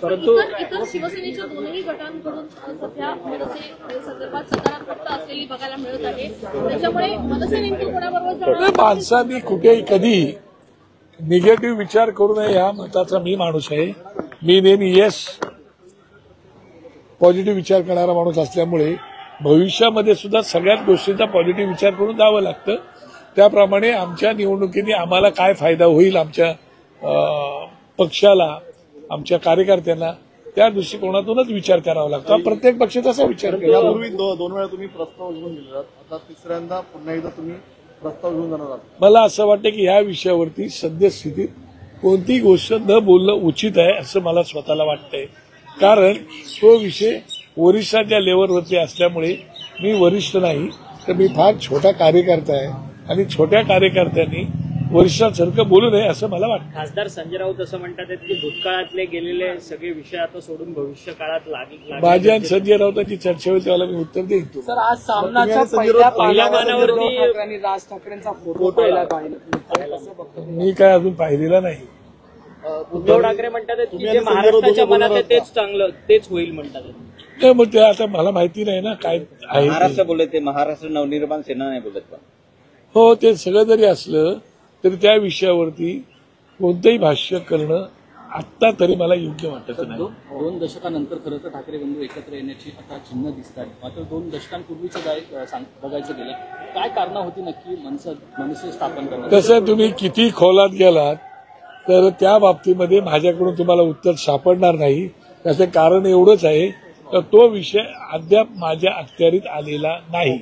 परंतु इतर शिवसेनेच्या दोनही गटांकडून सध्या मनसे संदर्भात सकारात्मकता असलेली बघायला मिळत आहे. त्याच्यामुळे मनसे नेमकी कोणाबरोबर जाणार? माणसांनी कुठेही कधी निगेटिव्ह विचार करू नये या मताचा मी माणूस आहे. मी नेहमी पॉझिटिव्ह विचार करणारा माणूस असल्यामुळे भविष्यामध्ये सुद्धा सगळ्याच गोष्टींचा पॉझिटिव्ह विचार करून जावं लागतं. त्याप्रमाणे आमच्या निवडणुकीने आम्हाला काय फायदा होईल आमच्या पक्षाला, आमच्या कार्यकर्त्यांना, त्या दृष्टिकोनातूनच विचार करावा लागतो. प्रत्येक पक्ष तसा विचार करतो. यापूर्वी दोन वेळा तुम्ही प्रस्ताव घेऊन गेले, आता तिसऱ्यांदा पुन्हा एकदा तुम्ही प्रस्ताव घेऊन जाणार आहात. मला असं वाटतं की ह्या विषयावरती सद्यस्थितीत कोणतीही गोष्ट न बोलणं उचित आहे असं मला स्वतःला वाटतंय. कारण तो विषय वरिष्ठांच्या लेवलवरती असल्यामुळे मी वरिष्ठ नाही, तर मी फार छोटा कार्यकर्ता आहे आणि छोट्या कार्यकर्त्यांनी वरिष्ठांसारखं बोलू नये असं मला वाटतं. खासदार संजय राऊत असं म्हणतात की भूतकाळातले गेलेले सगळे विषय आता सोडून भविष्य काळात लागले. माझी आणि संजय राऊतांची चर्चा होईल त्याला मी उत्तर देईन. सर, आज सामनाच्या पहिल्या पानावरती राज ठाकरेंचा फोटो पाहिला. मी काय अजून पाहिलेला नाही. उद्धव ठाकरे म्हणतात की जे महाराष्ट्राच्या मनात आहे तेच चांगलं, तेच होईल म्हणतात. नाही, मग ते आता मला माहिती नाही ना काय आहे. महाराष्ट्र बोलले ते, महाराष्ट्र नवनिर्माण सेना नाही बोलत का? हो, ते सगळं जरी असलं तरी त्या विषयावरती कोणतंही भाष्य करणं आत्ता तरी मला योग्य वाटत नाही. 2 दशकानंतर खरं तर ठाकरे बंधू एकत्र येण्याची आता चिन्ह दिसत आहेत. मात्र 2 दशकांपूर्वीचं बघायचं गेलं काय कारणं होती नक्की मनसे स्थापन करण्याची? तसं तुम्ही किती खोलात गेलात तर त्या बाबतीमध्ये माझ्याकडून तुम्हाला उत्तर सापडणार नाही. त्याचं कारण एवढंच आहे तर तो विषय अद्याप माझ्या अखत्यारीत आलेला नाही.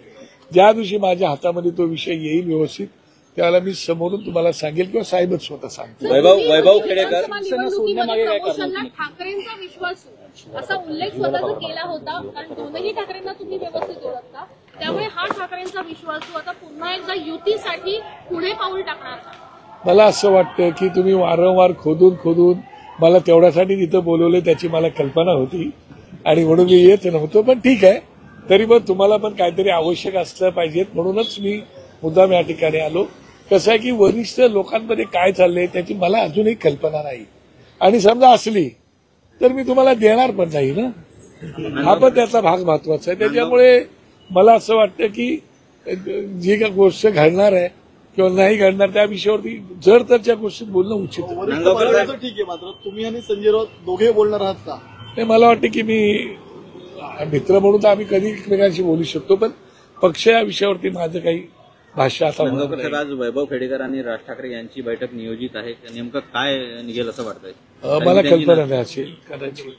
ज्या दिवशी माझ्या हातामध्ये तो विषय येईल व्यवस्थित त्यावेळेला मी समोरून तुम्हाला सांगेल किंवा साहेबच स्वतः सांगतील. वैभव खेडेकर ठाकरेंचा विश्वास असा उल्लेख स्वतःचा केला होता, कारण दोनही ठाकरेंना तुम्ही व्यवस्थित ओळखता. त्यामुळे हा ठाकरेंचा विश्वास आता पुन्हा एकदा युतीसाठी पुढे पाऊल टाकणार. मला असं वाटतं की तुम्ही वारंवार खोदून मला तेवढ्यासाठी तिथं बोलवलं त्याची मला कल्पना होती आणि म्हणून मी येत नव्हतो. पण ठीक आहे, तरी पण तुम्हाला पण काहीतरी आवश्यक असलं पाहिजेत म्हणूनच मी मुद्दाम या ठिकाणी आलो. कसं आहे की वरिष्ठ लोकांमध्ये काय चाललंय त्याची मला अजूनही कल्पना नाही आणि समजा असली तर मी तुम्हाला देणार पण नाही ना. हा पण त्याचा भाग महत्वाचा आहे. त्याच्यामुळे मला असं वाटतं की जी काही गोष्ट घडणार आहे किंवा नाही घडणार त्या विषयावरती जर तरच्या गोष्टीत बोलणं उचित आहे. ठीक आहे, मात्र तुम्ही आणि संजय राऊत दोघे बोलणार आहात का? नाही, मला वाटतं की मी मित्र म्हणून तर आम्ही कधी एकमेकांशी बोलू शकतो, पण पक्ष या विषयावरती माझं काही भाष्य आता होणार नाही. आज वैभव खेडेकर आणि राज ठाकरे यांची बैठक नियोजित आहे, नेमकं काय निघेल असं वाटतंय? मला कल्पना नाही असेल, कदाचित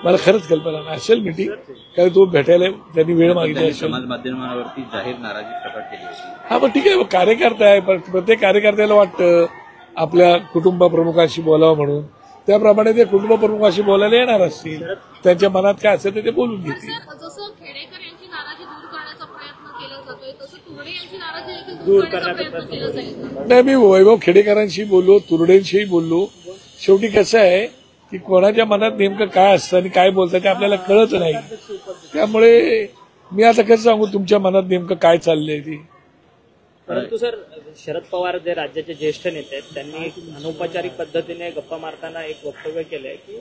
मला खरंच कल्पना नाही असेल मीटिंग, कारण तो भेटायला त्यांनी वेळ मागितली असेल. समाज माध्यमावरती जाहीर नाराजी प्रकट केली होती. हा, पण ठीक आहे, कार्यकर्ता आहे, पण प्रत्येक कार्यकर्त्याला वाटतं आपल्या कुटुंब प्रमुखाशी बोलावं म्हणून. त्याप्रमाणे ते कुटुंब प्रमुखाशी बोलायला येणार असतील, त्यांच्या मनात काय असेल ते बोलून घेतील. जसं खेडेकर यांची नाराजी दूर करण्याचा प्रयत्न केला जातोय तसं तुरडे यांची नाराजी दूर करण्याचा प्रयत्न केला जाईल. नाही, मी वैभव खेडेकरांशी बोललो, तुरडेंशी बोललो. शेवटी कसं आहे की कोणाच्या मनात नेमकं काय असतं आणि काय बोलतं ते आपल्याला कळत नाही. त्यामुळे मी आता कसं सांगू तुमच्या मनात नेमकं काय चाललंय ते. परंतु सर, शरद पवार जे राज्याचे ज्येष्ठ नेते आहेत त्यांनी अनौपचारिक पद्धतीने गप्पा मारताना एक वक्तव्य केलंय की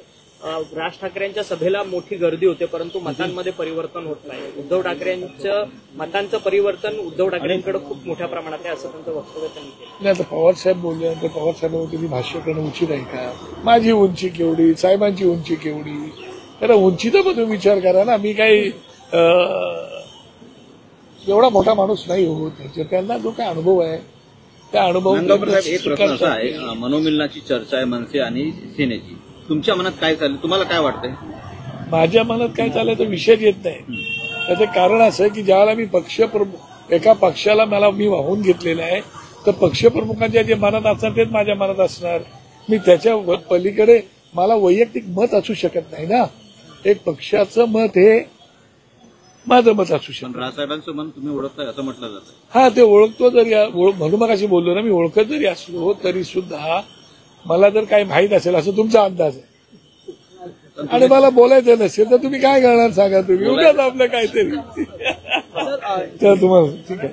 राज ठाकरेंच्या सभेला मोठी गर्दी होते परंतु मतांमध्ये परिवर्तन होत नाही. उद्धव ठाकरेंच्या मतांचं परिवर्तन उद्धव ठाकरेंकडे खूप मोठ्या प्रमाणात आहे असं त्यांचं वक्तव्य त्यांनी केलं. नाही, आता पवारसाहेब बोलल्यानंतर पवारसाहेबांवरती मी भाष्य करणं उचित आहे का? माझी उंची केवढी, साहेबांची उंची केवढी, तर उंचीचा पण तुम्ही विचार करा ना. मी काही एवढा मोठा माणूस नाही हो. त्यांना जो काय अनुभव आहे त्या अनुभवात एक प्रश्न असा आहे, मनोमिलनाची चर्चा आहे मनसे आणि सेनेची. तुमच्या मनात काय चाललं, तुम्हाला काय वाटतंय? माझ्या मनात काय चाललंय तर विषयच येत नाही. त्याचं कारण असं आहे की ज्यावेळेला मी एका पक्षाला मी वाहून घेतलेलं आहे तर पक्षप्रमुखांच्या जे मनात असणार तेच माझ्या मनात असणार. मी त्याच्या पलीकडे मला वैयक्तिक मत असू शकत नाही ना. एक पक्षाचं मत हे माझं मत असू शकतं. राजसाहेबांचं मन तुम्ही ओळखताय असं म्हटलं जातं. हा, ते ओळखतो जरी म्हणून मग अशी बोललो ना, मी ओळखत जरी असलो तरी सुद्धा मला जर काही माहीत असेल असं तुमचा अंदाज आहे आणि मला बोलायचं नसेल तर तुम्ही काय करणार सांगा. तुम्ही उगाच आपलं काहीतरी तर तुम्हाला ठीक आहे.